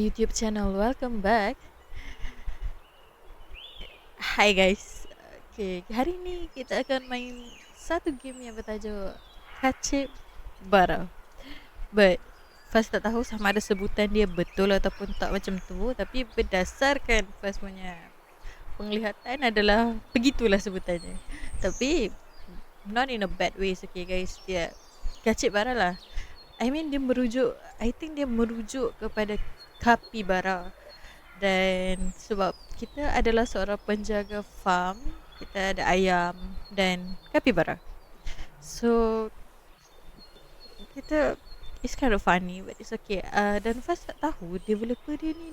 YouTube channel. Welcome back. Hi guys. Okay, hari ni kita akan main satu game yang bertajuk Kacip Bara. But Faz tak tahu sama ada sebutan dia betul ataupun tak macam tu, tapi berdasarkan Faz punya penglihatan adalah begitulah sebutannya. Tapi not in a bad ways, okay guys. Dia Kacip Bara lah. I think dia merujuk kepada kapibara. Dan sebab kita adalah seorang penjaga farm, kita ada ayam dan kapibara. So kita, it's kind of funny but it's okay. Dan Faz tak tahu developer dia ni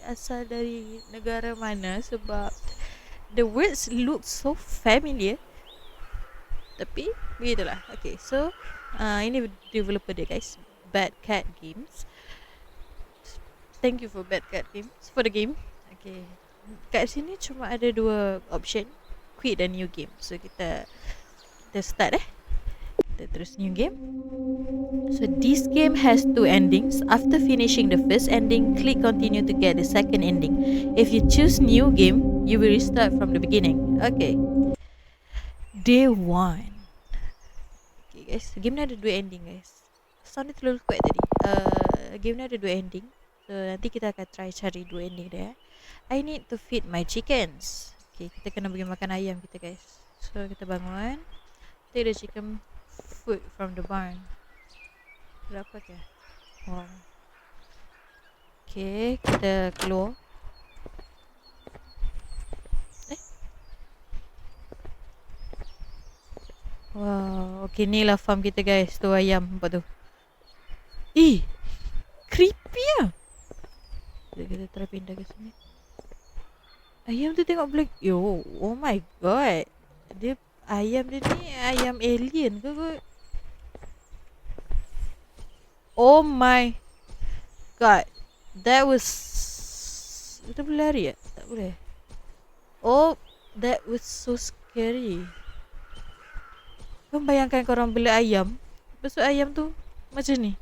asal dari negara mana, sebab the words look so familiar. Tapi begitulah. Okay, so ini developer dia guys, Bad Cat Games. Thank you for Bad Cat Games for the game. Okay, kat sini cuma ada dua option, quit dan new game. So kita start kita terus new game. So this game has two endings. After finishing the first ending, click continue to get the second ending. If you choose new game, you will restart from the beginning. Okay, day 1. Okay guys, game ni ada dua ending guys. Sound dia terlalu kuat tadi. Game ni ada dua ending. So nanti kita akan try cari dua ending dia. I need to feed my chickens. Okay, kita kena bagi makan ayam kita guys. So kita bangun, take the chicken food from the barn. Berapa ke? Wow. Okay, kita keluar. Wow, okay, ni lah farm kita guys. Tu ayam, nampak tu. Creepy lah. Kita try pindah ke sini. Ayam tu tengok black. Oh my god. Ayam dia ni ayam alien ke kot? Oh my god. That was... Kita boleh lari tak? Tak boleh. Oh, that was so scary. Kau bayangkan korang bela ayam, lepas tu ayam tu macam ni.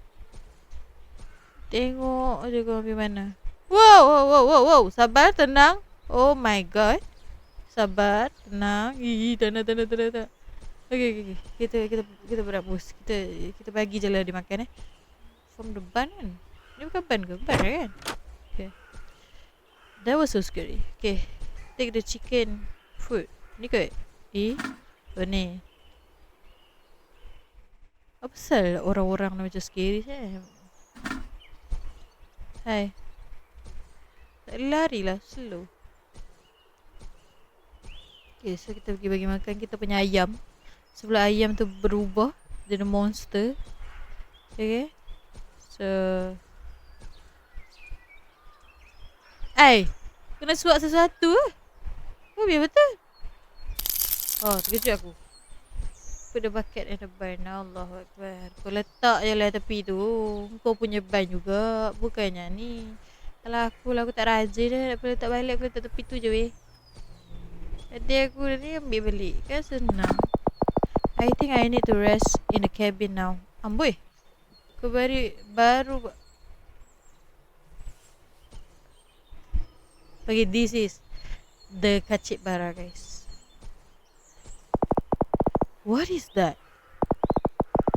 Tengok aja kau pergi mana. Wow. Sabar, tenang. Oh my god. Sabar, tenang. Tenang. Okay. Kita berapus. Kita bagi je lah dia makan From the barn kan. Ni bukan barn ke? Barn kan? Okay. That was so scary. Okay. Take the chicken food. Ni kot? Oh ni. Apa pasal orang-orang macam scary je? Hai. Tak lari lah, slow. Okay, so kita pergi bagi makan kita punya ayam. Sebelum ayam tu berubah jadi monster. Okay. So kena suap sesuatu lah. Oh, biar betul. Oh, terkejut aku. Put the bucket in the barn. Allahu Akbar. Kau letak je lah tepi tu. Kau punya ban juga. Bukannya ni. Kalau aku tak rajin dah. Nak letak balik, aku letak tepi tu je weh. Tadi aku ni ambil balik. Kan senang. I think I need to rest in the cabin now. Amboi. Kau baru. Okay, this is the Kacip Bara guys. What is that?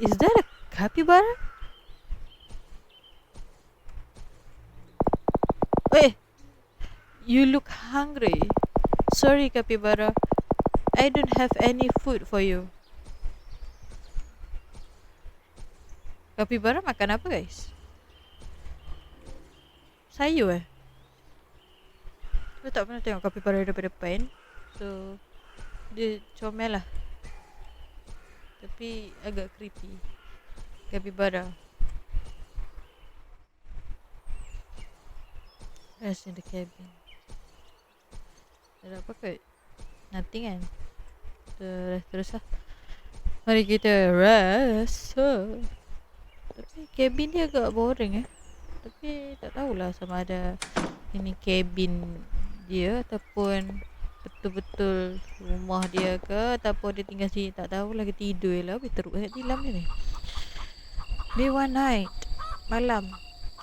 Is that a capybara? You look hungry. Sorry capybara, I don't have any food for you. Capybara makan apa guys? Sayur Saya tak pernah tengok capybara daripada depan. So dia comel lah, tapi agak creepy. Capybara. Rest in the cabin. Ada apa kot? Nothing kan? Terus lah. Mari kita rest. Tapi cabin dia agak boring Tapi tak tahulah sama ada ini cabin dia ataupun betul-betul rumah dia ke, ataupun dia tinggal sini, tak tahu lagi. Tidur lah, teruk sangat tilam dia ni. Day 1 night, malam.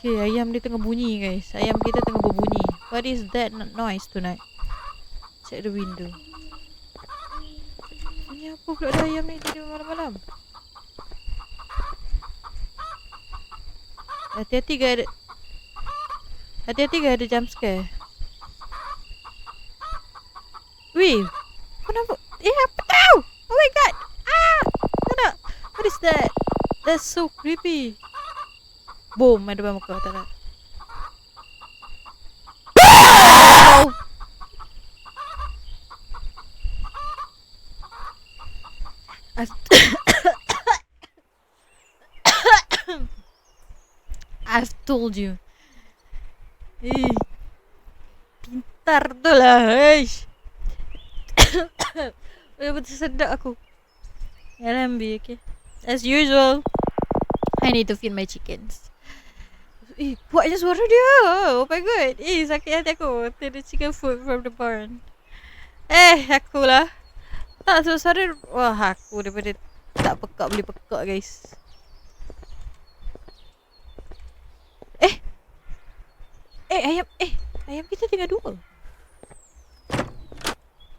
Okay, ayam dia tengah bunyi guys. Ayam kita tengah berbunyi. What is that noise tonight? Check the window. Bunyi apa pula dah ayam ni tidur malam-malam? Hati-hati gak ada. Hati-hati gak ada jump scare. Wih, kau nampak? Apa tau? Oh my god. Mana? What is that? That's so creepy. Boom, ada depan muka. Tak nak. I've told you. Pintar tu lah. Betul sedap aku. LMB, okay. As usual, I need to feed my chickens. Buatnya suara dia. Oh my god. Sakit hati aku. The chicken food from the barn. Akulah. Tak suara. Wah, aku daripada tak pekak boleh pekak guys. Ayam kita tinggal 2.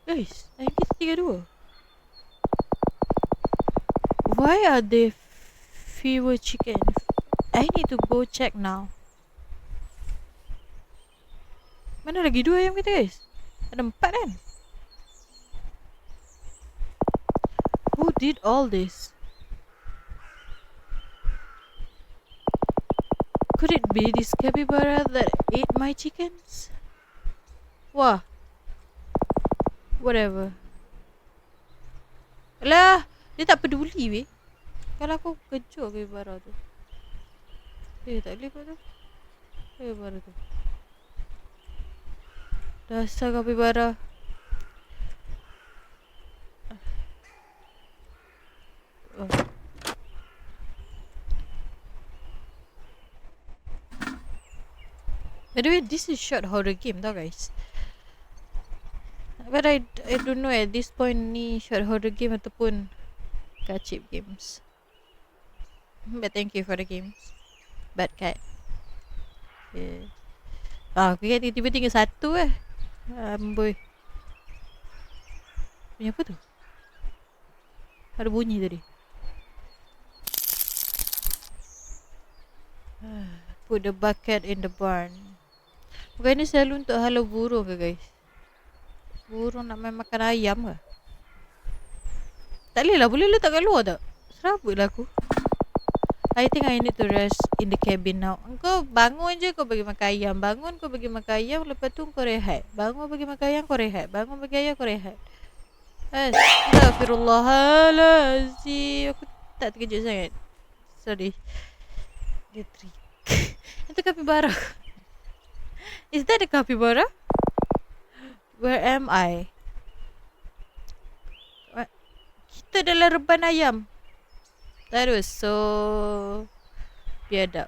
Guys, ayam kita tinggal 2. Why are there fewer chickens? I need to go check now. Mana lagi 2 ayam kita guys? Ada 4 kan? Who did all this? Could it be this capybara that ate my chickens? Wah. Whatever. Alah, dia tak peduli weh. Kalau aku kejut capybara tu. Tak boleh kot tu. Capybara tu. Dasar capybara. By the way, this is short horror game tau guys. But I don't know at this point ni short horror game ataupun gachip games. But thank you for the games. Bad cat. Yeah. Aku ingat tiba-tiba tinggal 1 Amboi. Bunyi apa tu? Ada bunyi tadi. Put the bucket in the barn. Bukan ni selalu untuk halau burung ke guys? Burung nak main makan ayam ke? Tak boleh lah, boleh letak kat luar tak? Serabut lah aku. I think I need to rest in the cabin now. Kau bangun je kau bagi makan ayam. Bangun kau bagi makan ayam. Lepas tu kau rehat. Bangun bagi makan ayam kau rehat. Bangun bagi ayam kau rehat. Astaghfirullahalazim. Aku tak terkejut sangat. Sorry. Dia trick. Itu capybara. Is that a capybara? Where am I? What? Kita dalam reban ayam. That was so biadab.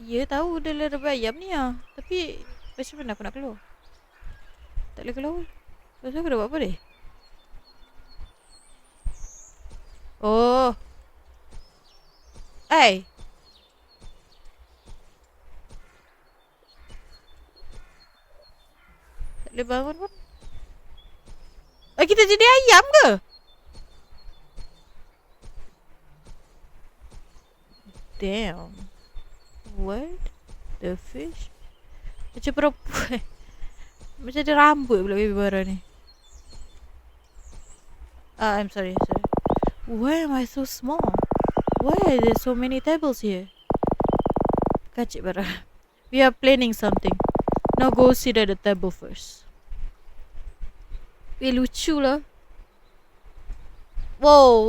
Ya tahu dalam reban ayam ni lah. Tapi macam mana aku nak keluar? Tak boleh keluar. Lepas tu aku dah buat apa ni? Oh. Tak boleh bangun pun. Kita jadi ayam ke? Damn. What? The fish? Macam perempuan. Macam ada rambut pula capybara ni. I'm sorry. Why am I so small? Why are there so many tables here? Capybara. We are planning something. Now go sit at the table first. Lucu lah. Wow,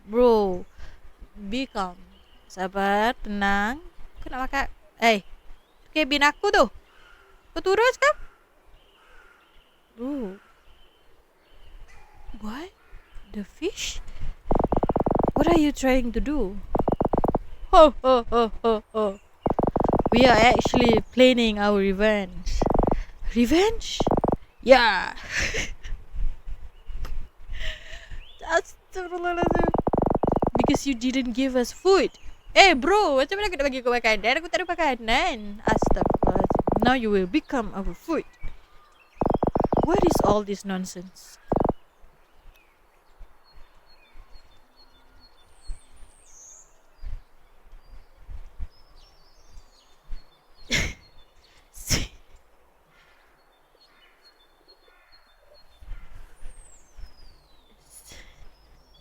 bro. Be calm. Sabar, tenang. Kau nak makan? Cabin aku tu. Kau turun sekarang? Oh. What? The fish? What are you trying to do? Ho. We are actually planning our revenge. Revenge? Yeah. Astaghfirullahaladzim. Because you didn't give us food. Bro, macam mana aku nak bagi kau makanan? Aku tak ada makanan. Astagfirullahaladzim. Now you will become our food. What is all this nonsense?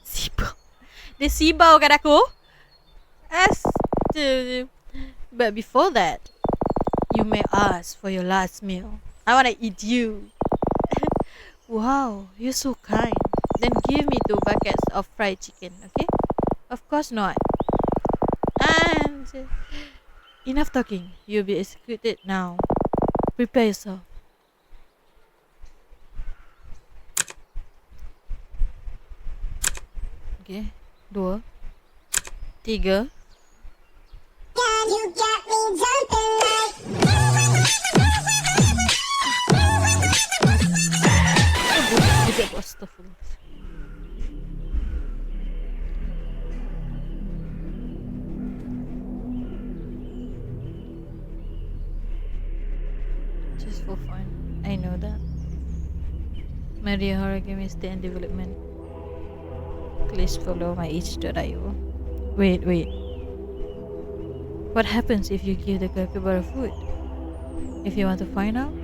Sibau. Dia sibau kat aku. But before that, you may ask for your last meal. I want to eat you. Wow, you're so kind. Then give me 2 buckets of fried chicken, okay? Of course not. And enough talking. You'll be executed now. Prepare yourself. Okay, 2, 3. God, you got me jumping like. Astagfirullah. Just for fun. I know that. Maria Horror Game is still in development. Please follow my itch.io. Wait. What happens if you give the capybara food? If you want to find out,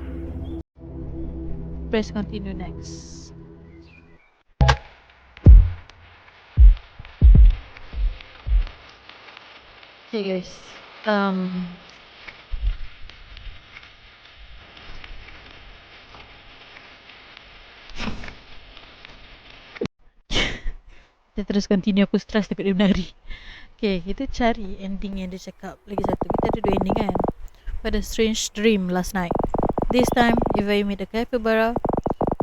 press continue next. Hey guys, kita terus continue. Aku stress takut dia menari. Okay, kita cari ending yang dia cakap. Lagi satu, kita ada 2 ending kan. But a strange dream last night. This time, if I meet a capybara,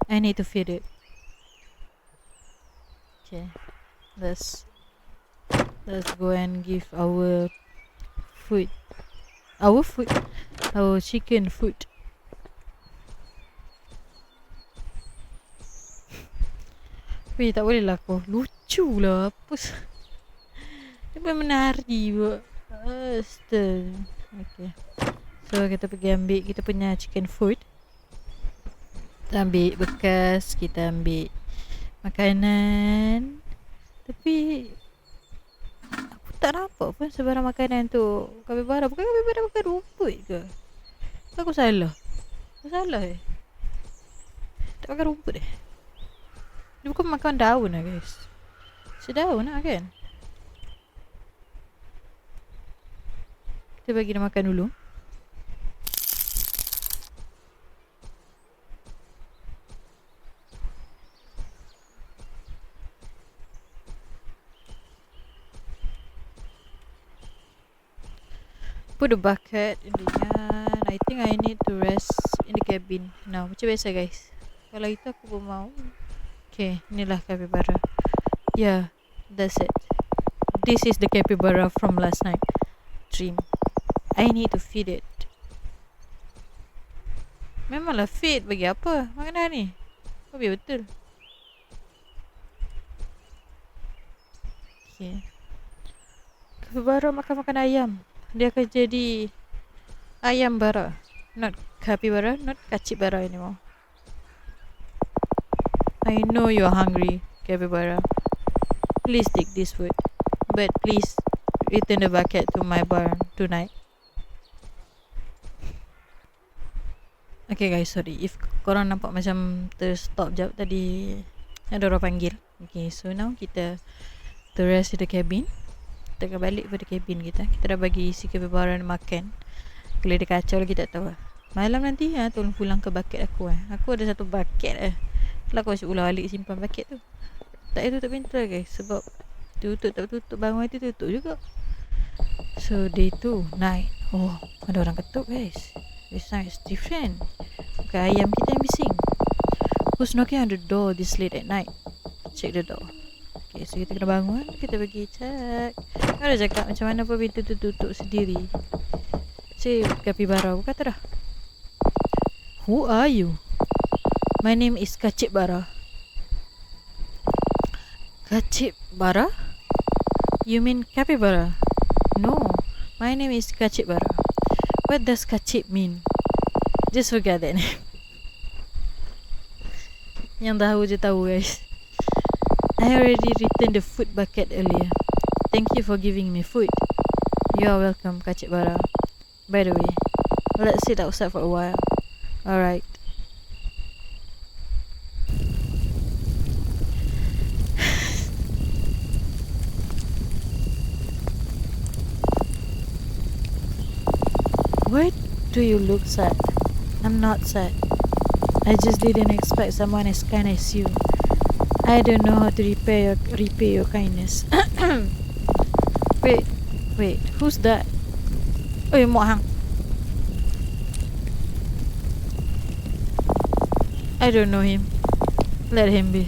I need to feed it. Okay, let's go and give our food. Our chicken food. Weh, tak boleh lah kau. Lucu lah. Apa dia pun menari pun. Astaga. Okay, so kita pergi ambil kita punya chicken food. Kita ambil bekas, kita ambil makanan. Tapi aku tak nampak pun sebarang makanan tu. Capybara, bukan capybara makan rumput ke? Aku salah. Tak makan rumput eh. Dia bukan makan daun lah guys. Sedaun lah kan. Kita bagi dia makan dulu. Put the bucket in the yarn. I think I need to rest in the cabin now. Macam biasa guys. Kalau itu aku pun mau. Okay, inilah capybara. Yeah, that's it. This is the capybara from last night dream. I need to feed it. Memanglah feed bagi apa makanan ni? Oh, biar betul. Okay. Capybara makan ayam. Dia akan jadi ayam bara. Not capybara, not kacibara anymore. I know you're hungry, capybara. Please take this food. But please return the bucket to my barn tonight. Okay guys, sorry if korang nampak macam terstop jap tadi. Ada orang panggil. Okay, so now kita the rest in the cabin. Kita akan balik pada cabin kita. Kita dah bagi si capybara makan. Kalau dia kacau lagi tak tahu lah. Malam nanti tolong pulang ke bucket aku. Aku ada 1 bucket Kalau aku asyik ulang balik simpan bucket tu. Tak itu tak pintar guys. Sebab tutup tak tutup, bangun nanti tutup juga. So day 2 night. Oh, ada orang ketuk guys. This night is different. Bukan ayam kita yang bising. Who's knocking on the door this late at night? Check the door. Okay, so kita kena bangun. Kita pergi check. Ada cakap macam mana pun pintu tu tutup sendiri. Si capybara aku kata dah. Who are you? My name is Kacibara. Kacibara? You mean capybara? no. My name is Kacip Bara. What does Kacip mean? Just forget that name. Yang tahu je tahu, guys. I already returned the food bucket earlier. Thank you for giving me food. You are welcome, Kacip Bara. By the way, let's sit outside for a while. Alright. Why do you look sad? I'm not sad. I just didn't expect someone as kind as you. I don't know how to repay your kindness. Wait, who's that? Oi, Mok Hang. I don't know him. Let him be.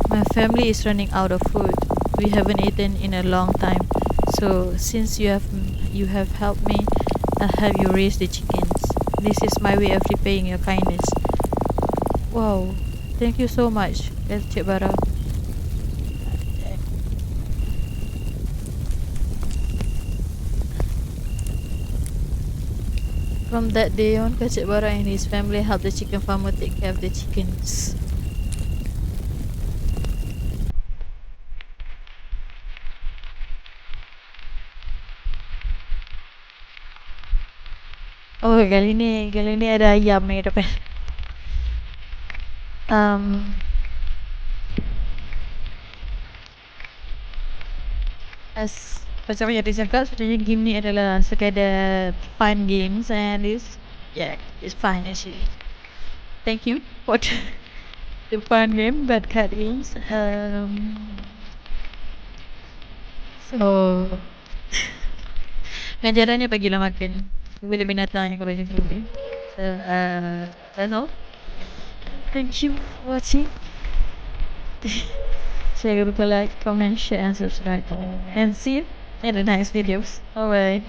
My family is running out of food. We haven't eaten in a long time. So since you have helped me, I'll have you raise the chickens. This is my way of repaying your kindness. Wow, thank you so much, Cik Bara. From that day on, Cik Bara and his family helped the chicken farmer take care of the chickens. Oh, kali ni ada ayam ni depan. As macam yang dia cakap, sebenarnya game ni adalah sekadar fun games and it's fun actually. Thank you for the fun game, but card games. So ganjarannya bagilah makan kepada binatang yang kau bagi sendiri. So that's all. Thank you for watching. Jangan lupa like, comment, share and subscribe. And see you in the next videos. Alright.